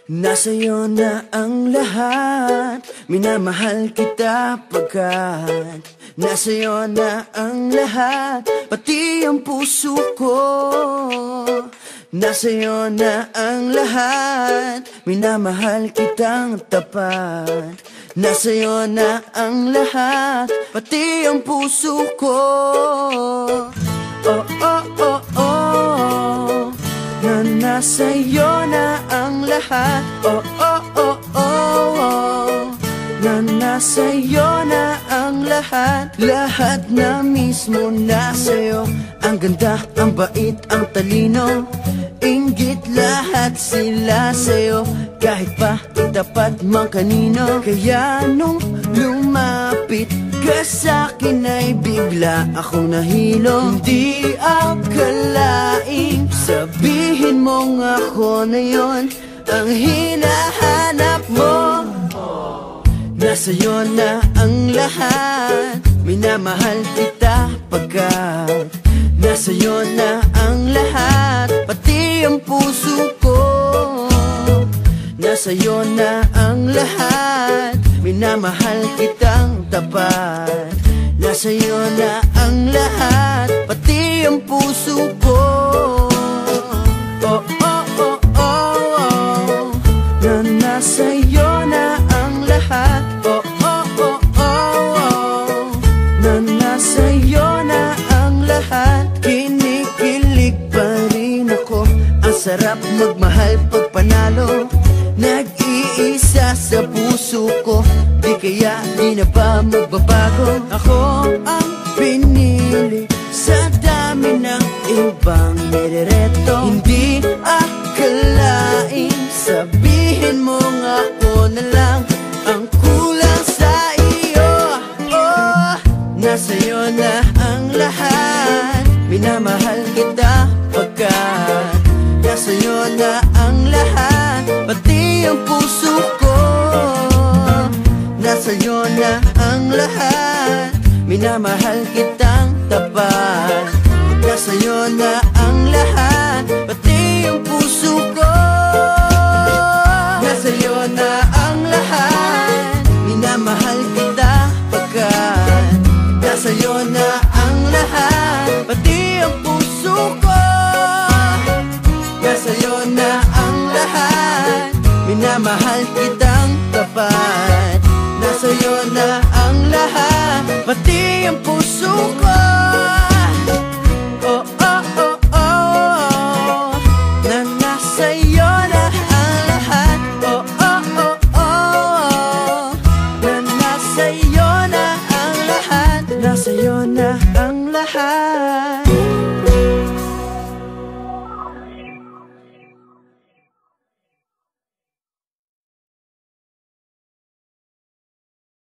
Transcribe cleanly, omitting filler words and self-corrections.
Nasa'yo na ang lahat, minamahal kita pagkat nasa'yo na ang lahat, pati ang puso ko. Nasa'yo na ang lahat, minamahal kitang tapat. Nasa'yo na ang lahat, pati ang puso ko. Oh, oh, oh, oh, na nasa'yo na ang lahat. Oh, oh, oh, oh, oh, na nasa'yo na ang lahat. Lahat na mismo nasa'yo. Ang ganda, ang bait, ang talino, inggit, lahat sila sa'yo. Kahit pa itapat mang kanino. Kaya nung lumapit ka sa'kin ay bigla akong nahilo. Hindi akalaing sabihin mong ako na yon ang hinahanap mo. Nasa'yo na ang lahat, minamahal kita pagkat nasa'yo na ang lahat, pati ang puso ko. Nasa'yo na ang lahat, minamahal kitang tapat. Nasa'yo na ang lahat, pati ang puso ko. Oh, oh, oh, oh, oh, na nasa'yo na ang lahat. Oh, oh, oh, oh, oh, na nasa'yo na ang lahat. Kinikilig pa rin ako, ang sarap magmahal pag panalo. Nag-iisa sa puso ko, di kaya di na ba magbabago? Ako ang pinili sa dami ng ibang nirereto. Hindi akalaing sabihin mo nga ako na lang ang kulang sa iyo. Oh, nasa'yo na ang lahat, minamahal kita pagkat nasa'yo na ang lahat, pati ang puso ko. Nasa'yo na ang lahat, minamahal kitang tapat. Nasa'yo na ang lahat, pati ang puso ko. Nasa'yo na ang lahat, minamahal kita pagkat nasa'yo na ang lahat, pati ang puso ko. Nasa'yo na ang lahat, minamahal kitang tapat. Nasa'yo na ang lahat, pati ang puso ko. Oh, oh, oh, oh, na nasa'yo na ang lahat. Oh, oh, oh, oh, na nasa'yo na ang lahat. Nasa'yo na ang lahat.